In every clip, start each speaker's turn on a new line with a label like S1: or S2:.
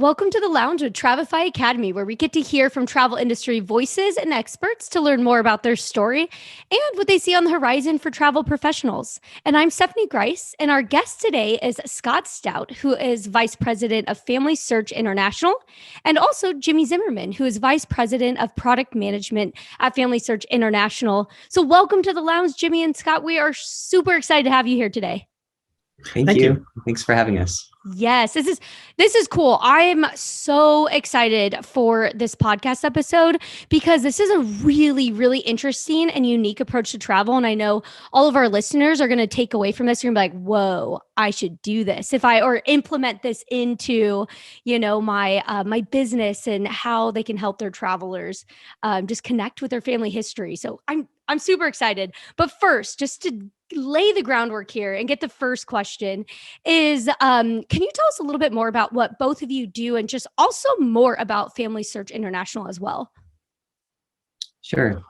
S1: Welcome to the Lounge with Travefy Academy, where we get to hear from travel industry voices and experts to learn more about their story and what they see on the horizon for travel professionals. And I'm Stephanie Grice, and our guest today is Scott Stout, who is Vice President of FamilySearch International, and also Jimmy Zimmerman, who is Vice President of Product Management at FamilySearch International. So welcome to the Lounge, Jimmy and Scott. We are super excited to have you here today.
S2: Thank you. Thanks for having us.
S1: Yes, this is cool. I'm so excited for this podcast episode because this is a really, really interesting and unique approach to travel. And I know all of our listeners are going to take away from this. You're going to be like, whoa, I should do this or implement this into, my business and how they can help their travelers just connect with their family history. So I'm super excited. But first, just to lay the groundwork here and get the first question is, can you tell us a little bit more about what both of you do and just also more about FamilySearch International as well?
S2: Sure.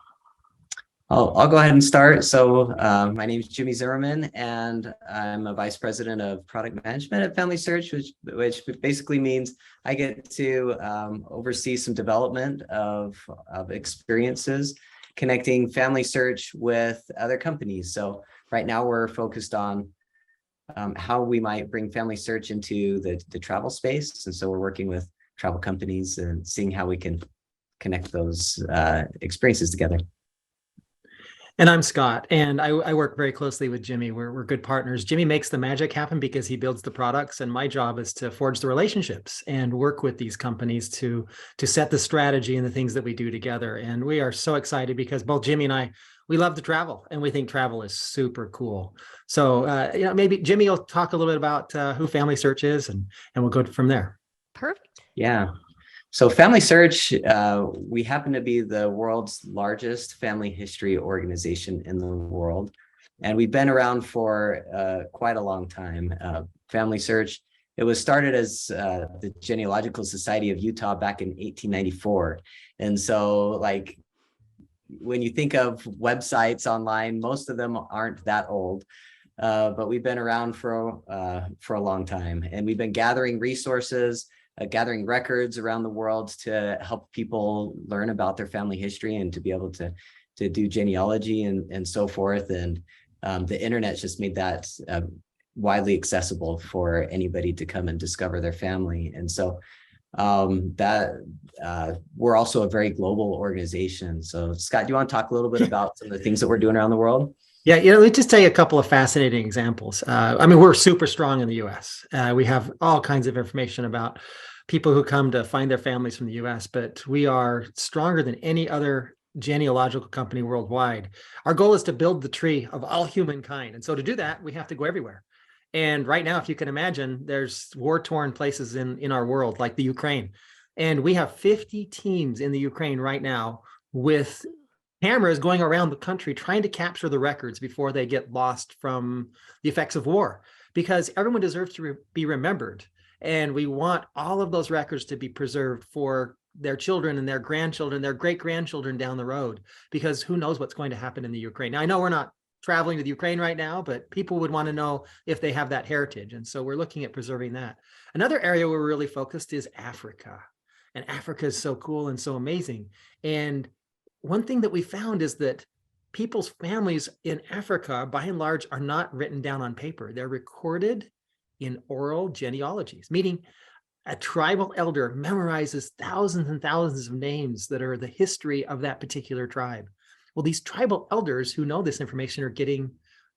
S2: I'll go ahead and start. So my name is Jimmy Zimmerman, and I'm a Vice President of Product Management at FamilySearch, which basically means I get to oversee some development of experiences connecting FamilySearch with other companies. So right now we're focused on how we might bring FamilySearch into the travel space. And so we're working with travel companies and seeing how we can connect those experiences together.
S3: And I'm Scott, and I work very closely with Jimmy. We're good partners. Jimmy makes the magic happen because he builds the products, and my job is to forge the relationships and work with these companies to set the strategy and the things that we do together. And we are so excited because both Jimmy and I, we love to travel, and we think travel is super cool. So, maybe Jimmy will talk a little bit about who FamilySearch is, and we'll go from there.
S1: Perfect.
S2: Yeah. So FamilySearch, we happen to be the world's largest family history organization in the world. And we've been around for quite a long time. FamilySearch, it was started as the Genealogical Society of Utah back in 1894. And so when you think of websites online, most of them aren't that old. But we've been around for a long time. And we've been gathering resources, gathering records around the world to help people learn about their family history and to be able to do genealogy and so forth. And the internet just made that widely accessible for anybody to come and discover their family. And so we're also a very global organization. So Scott, do you want to talk a little bit about some of the things that we're doing around the world?
S3: Yeah, let me just tell you a couple of fascinating examples. We're super strong in the U.S. We have all kinds of information about people who come to find their families from the U.S., but we are stronger than any other genealogical company worldwide. Our goal is to build the tree of all humankind. And so to do that, we have to go everywhere. And right now, if you can imagine, there's war-torn places in our world, like the Ukraine. And we have 50 teams in the Ukraine right now with cameras going around the country trying to capture the records before they get lost from the effects of war, because everyone deserves to be remembered. And we want all of those records to be preserved for their children and their grandchildren, their great-grandchildren down the road, because who knows what's going to happen in the Ukraine. Now, I know we're not traveling to the Ukraine right now, but people would want to know if they have that heritage. And so we're looking at preserving that. Another area where we're really focused is Africa. And Africa is so cool and so amazing. And one thing that we found is that people's families in Africa, by and large, are not written down on paper. They're recorded in oral genealogies, meaning a tribal elder memorizes thousands and thousands of names that are the history of that particular tribe. Well, these tribal elders who know this information are getting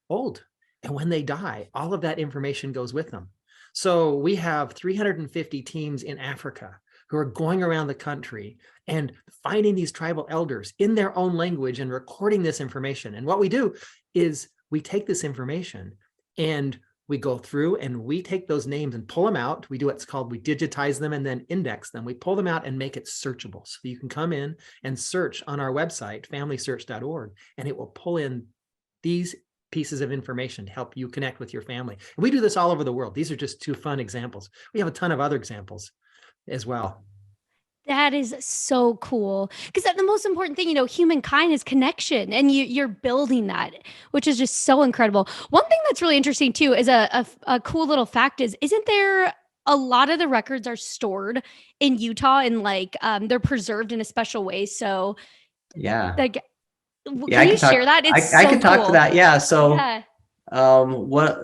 S3: old. And when they die, all of that information goes with them. So we have 350 teams in Africa who are going around the country and finding these tribal elders in their own language and recording this information. And what we do is we take this information and we go through and we take those names and pull them out. We digitize them and then index them. We pull them out and make it searchable. So you can come in and search on our website, familysearch.org, and it will pull in these pieces of information to help you connect with your family. And we do this all over the world. These are just two fun examples. We have a ton of other examples as well.
S1: That is so cool. Because the most important thing, humankind is connection, and you're building that, which is just so incredible. One thing that's really interesting too is a cool little fact isn't there a lot of the records are stored in Utah and like they're preserved in a special way. So
S2: Yeah.
S1: like,
S2: Yeah,
S1: can you share that? It's
S2: I
S1: so
S2: could talk to
S1: cool.
S2: that. Yeah. So
S1: Yeah.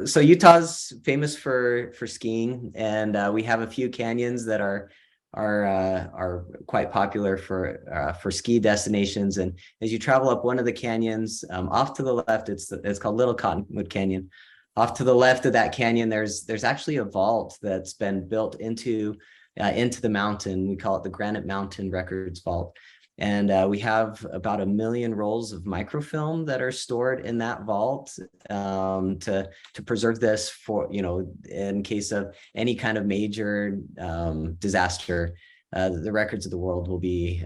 S2: so Utah's famous for skiing, and we have a few canyons that are quite popular for ski destinations. And as you travel up one of the canyons, off to the left, it's called Little Cottonwood Canyon. Off to the left of that canyon, there's actually a vault that's been built into the mountain. We call it the Granite Mountain Records Vault. And we have about 1 million rolls of microfilm that are stored in that vault to preserve this for, in case of any kind of major disaster. The records of the world will be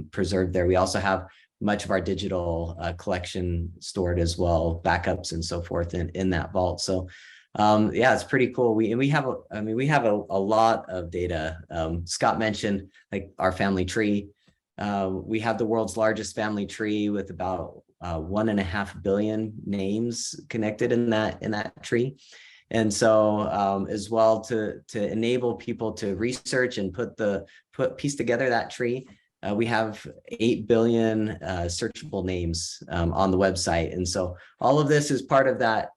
S2: preserved there. We also have much of our digital collection stored as well, backups and so forth in that vault. So yeah, it's pretty cool. We have a lot of data. Scott mentioned like our family tree. We have the world's largest family tree with about 1.5 billion names connected in that tree. And so as well to enable people to research and piece together that tree, we have 8 billion searchable names on the website. And so all of this is part of that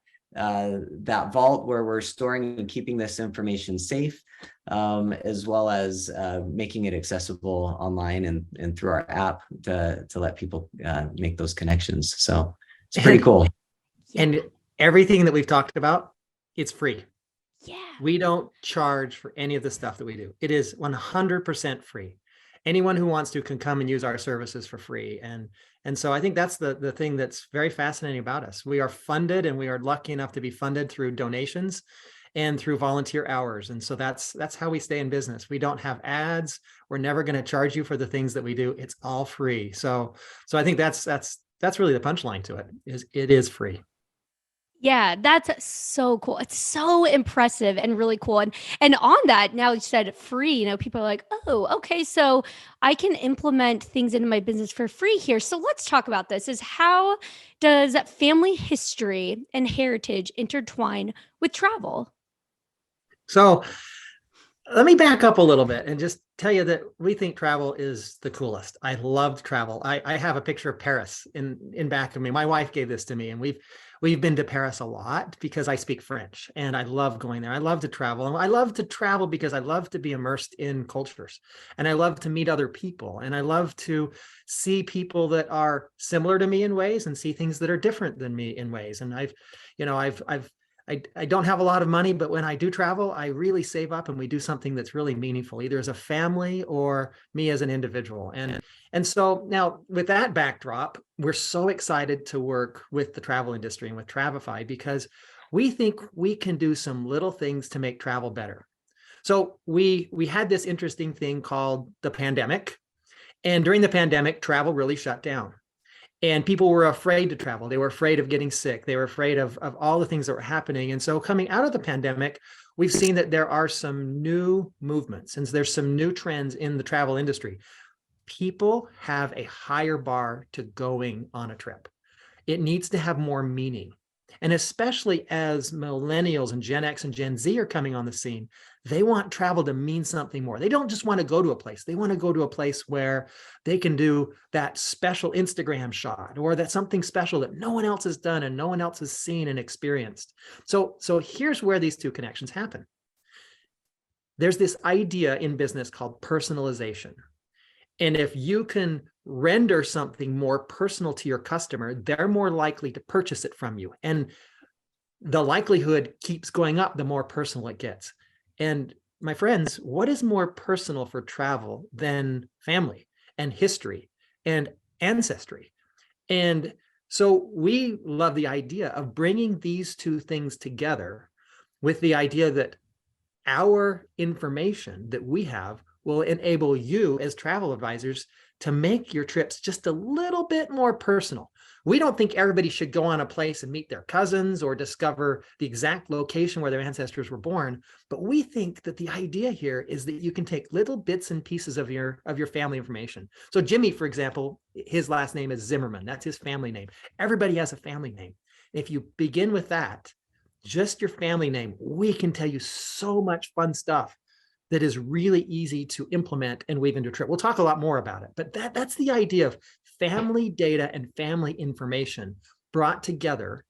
S2: vault where we're storing and keeping this information safe, as well as making it accessible online and through our app to let people make those connections. So it's pretty cool.
S3: And everything that we've talked about, it's free.
S1: Yeah.
S3: We don't charge for any of the stuff that we do. It is 100% free. Anyone who wants to can come and use our services for free. And so I think that's the thing that's very fascinating about us. We are funded, and we are lucky enough to be funded through donations and through volunteer hours. And so that's how we stay in business. We don't have ads. We're never going to charge you for the things that we do. It's all free. So I think that's really the punchline to it, is it is free.
S1: Yeah, that's so cool. It's so impressive and really cool. And on that, now you said free, people are like, oh, okay, so I can implement things into my business for free here. So let's talk about this. Is how does family history and heritage intertwine with travel?
S3: So let me back up a little bit and just tell you that we think travel is the coolest. I love travel. I have a picture of Paris in back of me. My wife gave this to me, and we've been to Paris a lot because I speak French and I love going there. I love to travel. And I love to travel because I love to be immersed in cultures, and I love to meet other people, and I love to see people that are similar to me in ways and see things that are different than me in ways. And I don't have a lot of money, but when I do travel, I really save up and we do something that's really meaningful, either as a family or me as an individual. And so now with that backdrop, we're so excited to work with the travel industry and with Travefy because we think we can do some little things to make travel better. So we had this interesting thing called the pandemic. And during the pandemic, travel really shut down. And people were afraid to travel. They were afraid of getting sick. They were afraid of all the things that were happening. And so coming out of the pandemic, we've seen that there are some new movements and there's some new trends in the travel industry. People have a higher bar to going on a trip. It needs to have more meaning. And especially as millennials and Gen X and Gen Z are coming on the scene, they want travel to mean something more. They don't just want to go to a place. They want to go to a place where they can do that special Instagram shot or that something special that no one else has done and no one else has seen and experienced. So here's where these two connections happen. There's this idea in business called personalization. And if you can render something more personal to your customer, they're more likely to purchase it from you. And the likelihood keeps going up the more personal it gets. And my friends, what is more personal for travel than family and history and ancestry? And so we love the idea of bringing these two things together with the idea that our information that we have will enable you as travel advisors to make your trips just a little bit more personal. We don't think everybody should go on a place and meet their cousins or discover the exact location where their ancestors were born, but we think that the idea here is that you can take little bits and pieces of your family information. So Jimmy, for example, his last name is Zimmerman. That's his family name. Everybody has a family name. If you begin with that, just your family name, we can tell you so much fun stuff that is really easy to implement and weave into a trip. We'll talk a lot more about it, but that's the idea of family data and family information brought together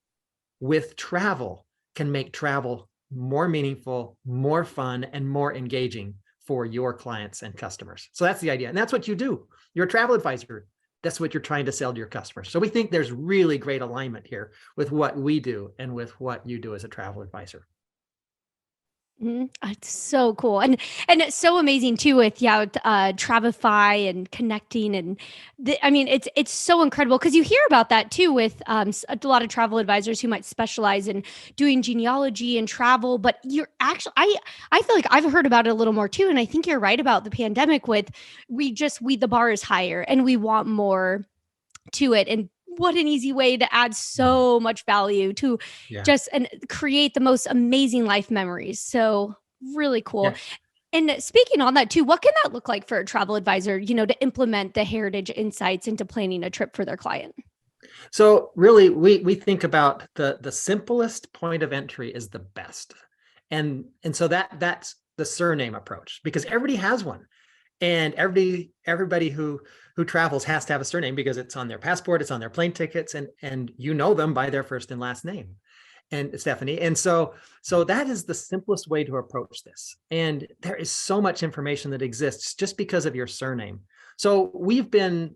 S3: with travel can make travel more meaningful, more fun, and more engaging for your clients and customers. So that's the idea. And that's what you do. You're a travel advisor. That's what you're trying to sell to your customers. So we think there's really great alignment here with what we do and with what you do as a travel advisor.
S1: It's so cool, and it's so amazing too with Travify and connecting, and I mean it's so incredible because you hear about that too with a lot of travel advisors who might specialize in doing genealogy and travel, but you're actually I feel like I've heard about it a little more too, and I think you're right about the pandemic with the bar is higher and we want more to it, and what an easy way to add so much value to just and create the most amazing life memories. So really cool.
S3: Yeah.
S1: And speaking on that too, what can that look like for a travel advisor, to implement the heritage insights into planning a trip for their client?
S3: So really, we think about the simplest point of entry is the best. And so that's the surname approach, because everybody has one. And everybody who travels has to have a surname because it's on their passport, it's on their plane tickets, and you know them by their first and last name. And Stephanie, and so that is the simplest way to approach this. And there is so much information that exists just because of your surname. So we've been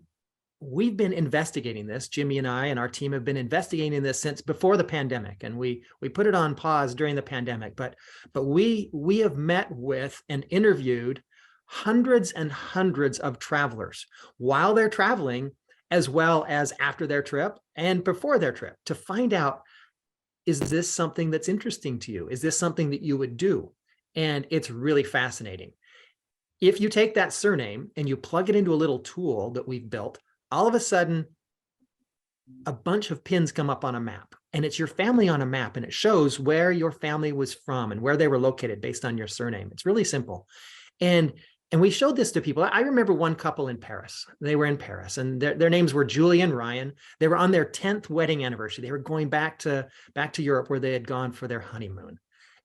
S3: investigating this. Jimmy and I and our team have been investigating this since before the pandemic, and we put it on pause during the pandemic. But we have met with and interviewed hundreds and hundreds of travelers while they're traveling, as well as after their trip and before their trip, to find out, is this something that's interesting to you? Is this something that you would do? And it's really fascinating. If you take that surname and you plug it into a little tool that we've built, all of a sudden, a bunch of pins come up on a map, and it's your family on a map, and it shows where your family was from and where they were located based on your surname. It's really simple. And we showed this to people. I remember one couple in Paris. They were in Paris, and their names were Julie and Ryan. They were on their 10th wedding anniversary. They were going back to Europe, where they had gone for their honeymoon.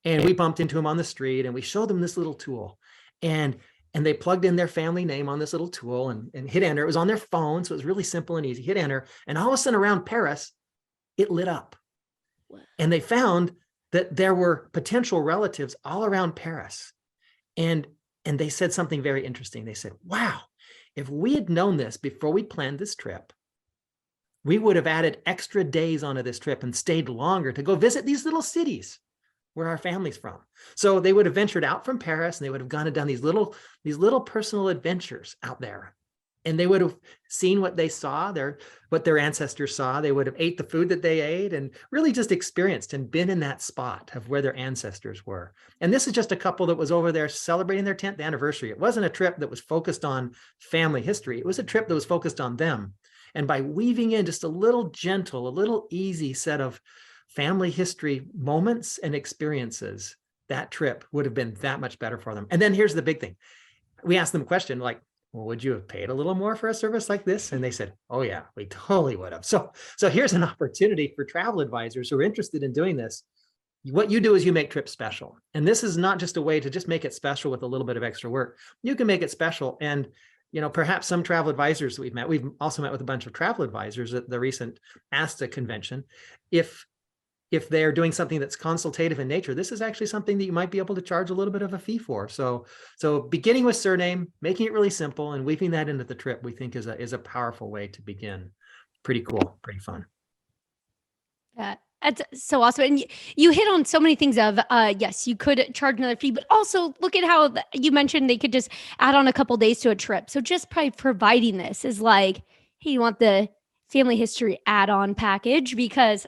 S3: And we bumped into them on the street, and we showed them this little tool. And they plugged in their family name on this little tool and hit enter. It was on their phone, so it was really simple and easy. Hit enter, and all of a sudden around Paris, it lit up. And they found that there were potential relatives all around Paris. And they said something very interesting. They said, wow, if we had known this before we planned this trip, we would have added extra days onto this trip and stayed longer to go visit these little cities where our family's from. So they would have ventured out from Paris, and they would have gone and done these little personal adventures out there. And they would have seen what they saw, what their ancestors saw. They would have ate the food that they ate and really just experienced and been in that spot of where their ancestors were. And this is just a couple that was over there celebrating their 10th anniversary. It wasn't a trip that was focused on family history. It was a trip that was focused on them. And by weaving in just a little gentle, a little easy set of family history moments and experiences, that trip would have been that much better for them. And then here's the big thing. We asked them a question like, well, would you have paid a little more for a service like this? And they said, oh yeah, we totally would have. So here's an opportunity for travel advisors who are interested in doing this. What you do is you make trips special. And this is not just a way to just make it special with a little bit of extra work. You can make it special. And perhaps some travel advisors that we've also met with a bunch of travel advisors at the recent ASTA convention. If they're doing something that's consultative in nature, this is actually something that you might be able to charge a little bit of a fee for. So beginning with surname, making it really simple, and weaving that into the trip, we think is a powerful way to begin. Pretty cool, pretty fun.
S1: Yeah, that's so awesome. And you hit on so many things of, yes, you could charge another fee, but also look at how you mentioned they could just add on a couple days to a trip. So just by providing this is like, hey, you want the family history add-on package, because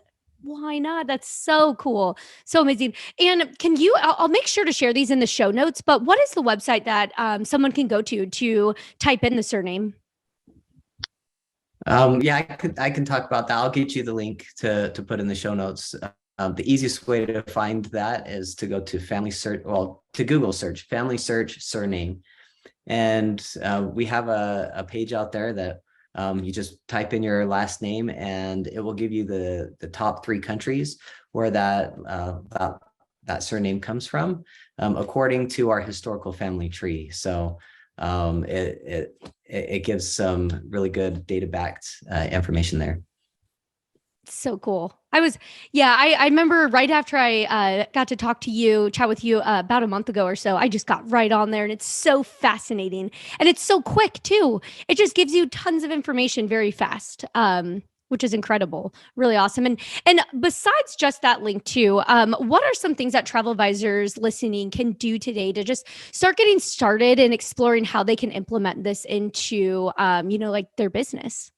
S1: why not? That's so cool. So amazing. And I'll make sure to share these in the show notes, but what is the website that someone can go to type in the surname?
S2: Yeah, I can talk about that. I'll get you the link to put in the show notes. The easiest way to find that is to go to to Google search FamilySearch surname. And we have a page out there that you just type in your last name, and it will give you the top 3 countries where that that surname comes from, according to our historical family tree. So it gives some really good data backed information there.
S1: So cool. I remember right after I got to chat with you about a month ago or so, I just got right on there, and it's so fascinating, and it's so quick too. It just gives you tons of information very fast, which is incredible, really awesome. And besides just that link too, what are some things that travel advisors listening can do today to just start getting started and exploring how they can implement this into, like their business?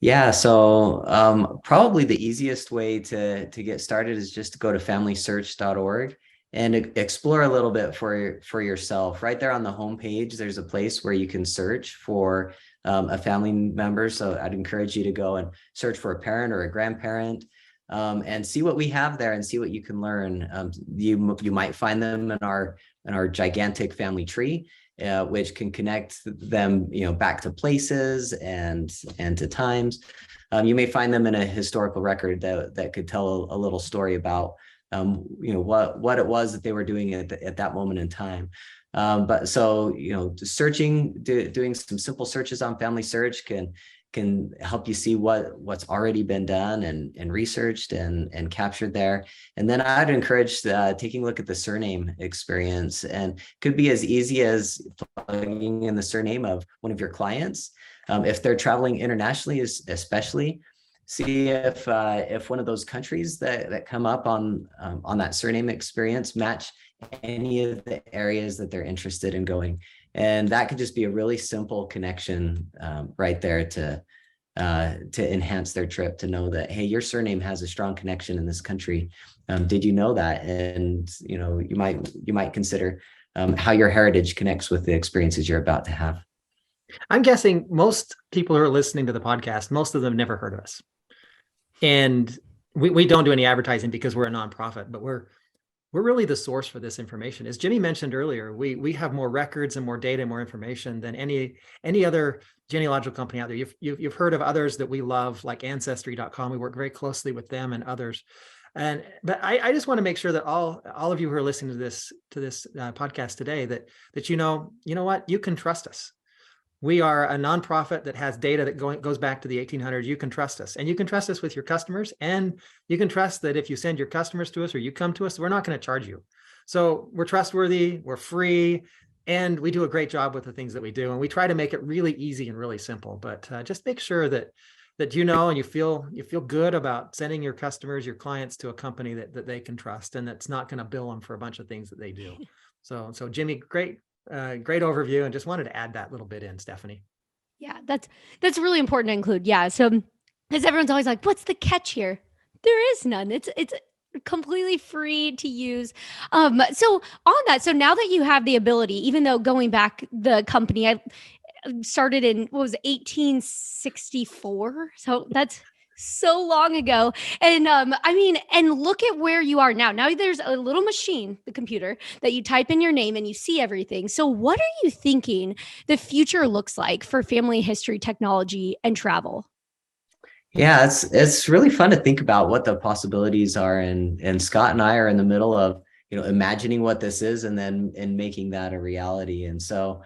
S2: Yeah, so probably the easiest way to get started is just to go to FamilySearch.org and explore a little bit for yourself. Right there on the homepage, there's a place where you can search for a family member. So I'd encourage you to go and search for a parent or a grandparent, and see what we have there and see what you can learn. You might find them in our gigantic family tree. Which can connect them, back to places and to times. You may find them in a historical record that could tell a little story about, what it was that they were doing at that moment in time. But so, doing some simple searches on Family Search can help you see what's already been done and researched and captured there. And then I'd encourage taking a look at the surname experience, and could be as easy as plugging in the surname of one of your clients. If they're traveling internationally, especially, see if one of those countries that come up on that surname experience match any of the areas that they're interested in going. And that could just be a really simple connection right there to enhance their trip, to know that, hey, your surname has a strong connection in this country. Did you know that? And you might consider how your heritage connects with the experiences you're about to have.
S3: I'm guessing most people who are listening to the podcast, most of them never heard of us. And we don't do any advertising because we're a nonprofit, but we're really the source for this information. As Jimmy mentioned earlier, we have more records and more data and more information than any other genealogical company out there. You've heard of others that we love, like Ancestry.com. We work very closely with them and others. But I just want to make sure that all of you who are listening to this podcast today, that you know what, you can trust us. We are a nonprofit that has data that goes back to the 1800s. You can trust us, and you can trust us with your customers, and you can trust that if you send your customers to us or you come to us, we're not going to charge you. So we're trustworthy, we're free, and we do a great job with the things that we do. And we try to make it really easy and really simple. But just make sure that and you feel good about sending your customers, your clients, to a company that they can trust, and that's not going to bill them for a bunch of things that they do. So Jimmy, great overview, and just wanted to add that little bit in, Stephanie.
S1: Yeah, that's really important to include. Yeah, so because everyone's always like, "What's the catch here?" There is none. It's completely free to use. So on that, so now that you have the ability, even though going back, the company I started in, what was it, 1864, so that's so long ago. And and look at where you are now. Now there's a little machine, the computer, that you type in your name and you see everything. So what are you thinking the future looks like for family history, technology, and travel?
S2: Yeah, it's really fun to think about what the possibilities are, and Scott and I are in the middle of imagining what this is, and then making that a reality. And so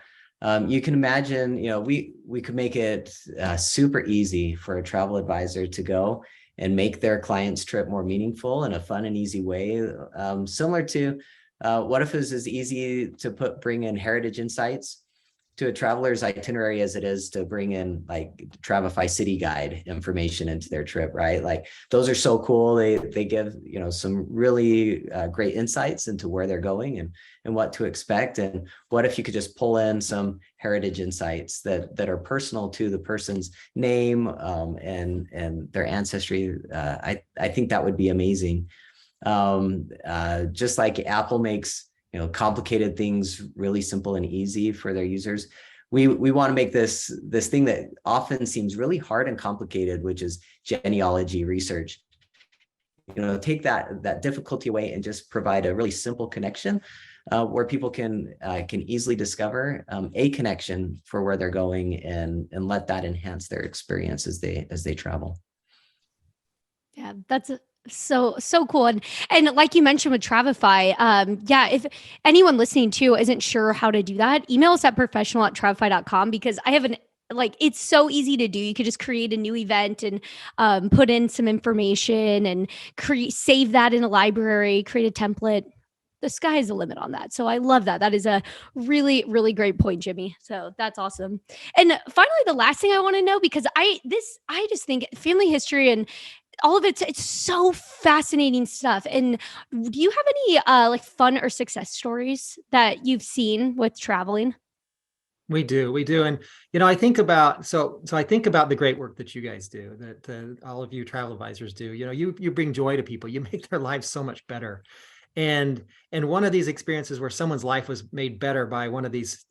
S2: you can imagine, we could make it super easy for a travel advisor to go and make their client's trip more meaningful in a fun and easy way. Similar to what if it was as easy to bring in heritage insights to a traveler's itinerary as it is to bring in like Travify City Guide information into their trip, right? Like those are so cool. They give some really great insights into where they're going and what to expect. And what if you could just pull in some heritage insights that are personal to the person's name and their ancestry? I think that would be amazing. Just like Apple makes complicated things really simple and easy for their users, we want to make this thing that often seems really hard and complicated, which is genealogy research. Take that difficulty away and just provide a really simple connection where people can easily discover a connection for where they're going, and let that enhance their experience as they travel.
S1: Yeah, that's So cool. And like you mentioned with Travify, yeah, if anyone listening to isn't sure how to do that, email us at professional@travify.com, because I have it's so easy to do. You could just create a new event and put in some information and save that in a library, create a template. The sky is the limit on that. So I love that. That is a really, really great point, Jimmy. So that's awesome. And finally, the last thing I want to know, because I just think family history and all of it's so fascinating stuff. And do you have any like fun or success stories that you've seen with traveling?
S3: We do, and I think about I think about the great work that you guys do, that all of you travel advisors do. You bring joy to people, you make their lives so much better, and one of these experiences where someone's life was made better by one of these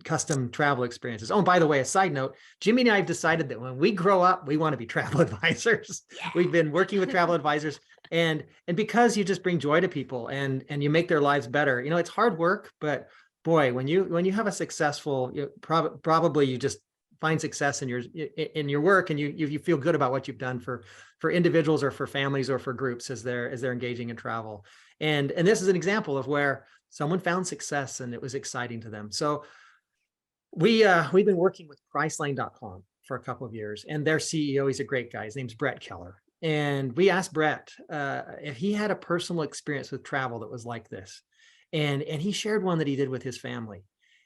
S3: custom travel experiences. Oh, and by the way, a side note, Jimmy and I have decided that when we grow up, we want to be travel advisors.
S1: Yeah.
S3: We've been working with travel advisors, and because you just bring joy to people and you make their lives better. It's hard work, but boy, when you have a successful, probably you just find success in your work, and you feel good about what you've done for individuals or for families or for groups as they're engaging in travel. And this is an example of where someone found success and it was exciting to them. So we've been working with Priceline.com for a couple of years, and their CEO, he's a great guy. His name's Brett Keller. And we asked Brett if he had a personal experience with travel that was like this. And he shared one that he did with his family.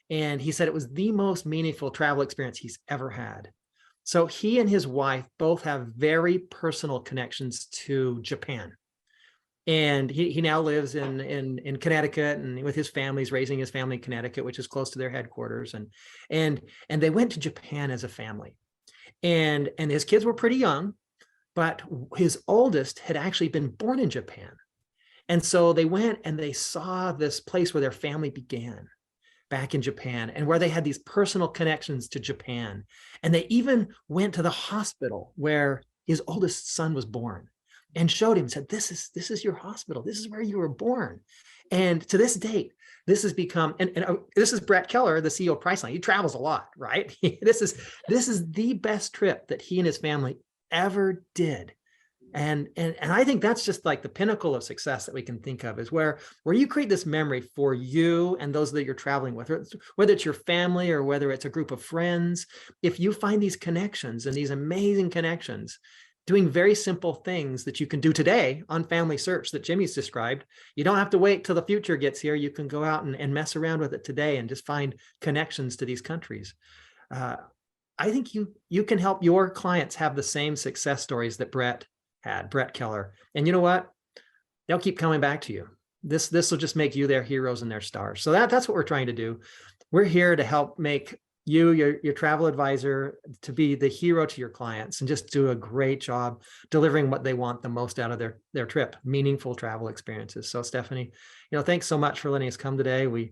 S3: And he said it was the most meaningful travel experience he's ever had. So he and his wife both have very personal connections to Japan. And he now lives in Connecticut, and with his family, he's raising his family in Connecticut, which is close to their headquarters. And they went to Japan as a family. And his kids were pretty young, but his oldest had actually been born in Japan. And so they went and they saw this place where their family began back in Japan, and where they had these personal connections to Japan. And they even went to the hospital where his oldest son was born and showed him, said, this is your hospital. This is where you were born. And to this date, this has become, and this is Brett Keller, the CEO of Priceline. He travels a lot, right? This is the best trip that he and his family ever did. And I think that's just like the pinnacle of success that we can think of, is where you create this memory for you and those that you're traveling with, whether it's your family or whether it's a group of friends. If you find these connections and these amazing connections, doing very simple things that you can do today on Family Search that Jimmy's described, you don't have to wait till the future gets here. You can go out and mess around with it today and just find connections to these countries. I think you can help your clients have the same success stories that Brett Keller. And you know what? They'll keep coming back to you. This will just make you their heroes and their stars. So that's what we're trying to do. We're here to help make you, your travel advisor, to be the hero to your clients and just do a great job delivering what they want the most out of their trip, meaningful travel experiences. So Stephanie, thanks so much for letting us come today. We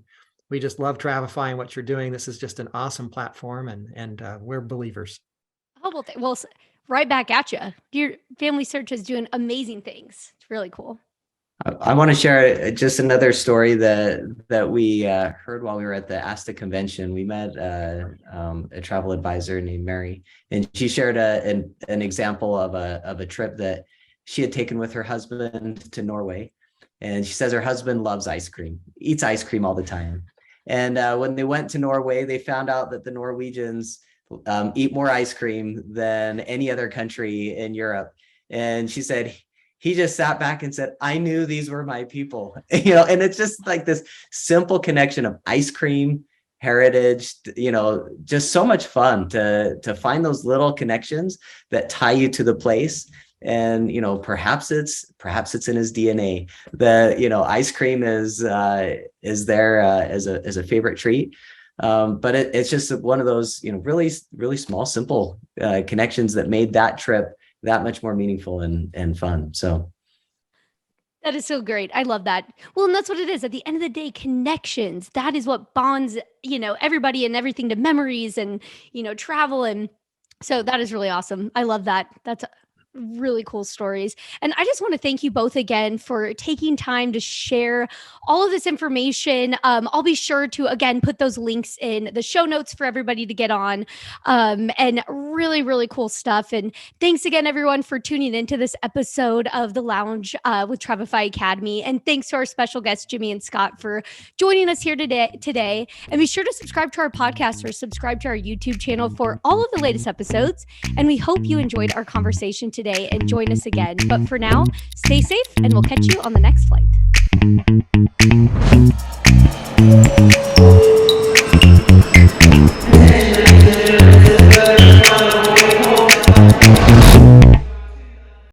S3: just love Travify and what you're doing. This is just an awesome platform, and we're believers.
S1: Oh, well, right back at you. Your Family Search is doing amazing things. It's really cool.
S2: I want to share just another story that we heard while we were at the ASTA convention. We met a travel advisor named Mary, and she shared an example of a trip that she had taken with her husband to Norway. And she says her husband loves ice cream, eats ice cream all the time. And when they went to Norway, they found out that the Norwegians eat more ice cream than any other country in Europe. And she said, he just sat back and said, I knew these were my people, and it's just like this simple connection of ice cream, heritage, just so much fun to find those little connections that tie you to the place. And, perhaps it's in his DNA that, ice cream is there as a favorite treat. But it's just one of those, really, really small, simple connections that made that trip that much more meaningful and fun. So
S1: that is so great. I love that. Well, and that's what it is. At the end of the day, connections, that is what bonds, everybody and everything to memories and, travel. And so that is really awesome. I love that. That's Really cool stories. And I just want to thank you both again for taking time to share all of this information. I'll be sure to, again, put those links in the show notes for everybody to get on. And really, really cool stuff. And thanks again, everyone, for tuning into this episode of The Lounge with Travefy Academy. And thanks to our special guests, Jimmy and Scott, for joining us here today. And be sure to subscribe to our podcast or subscribe to our YouTube channel for all of the latest episodes. And we hope you enjoyed our conversation today and join us again. But for now, stay safe and we'll catch you on the next flight.